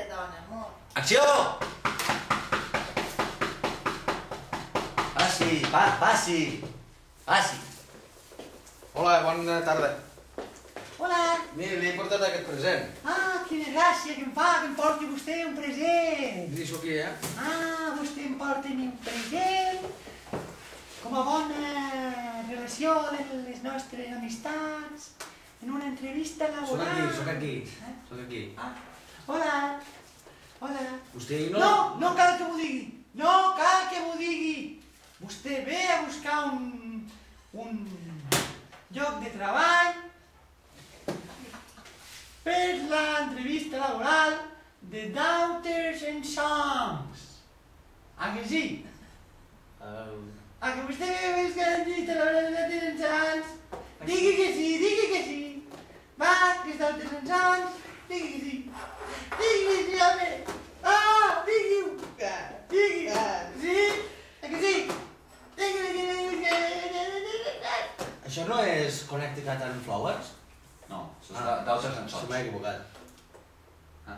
dona, amor. Acció! Passi. Hola, bona tarda. Hola. Mira, li he portat aquest present. Ah, quina gràcia que em fa que em porti vostè un present. I això aquí, Ah, vostè em porta un present. Com a bona relació de les nostres amistats, en una entrevista laboral. Soc aquí. Ah, hola. Vostè no... No cal que m'ho digui. No cal que m'ho digui. Vostè ve a buscar un lloc de treball per l'entrevista laboral de Daughters and Sons. Ah, que sí? Ah, que vostè ve a buscar l'entrevista laboral de Daughters and Sons? Digui que sí. Va, que és Daughters and Sons. Digui que sí, home. Ah, digui-ho. Digui. Sí? Ah, que sí? Això no és Connecticut and Flowers? No, això és Daughters and Sons. Se m'ha equivocat.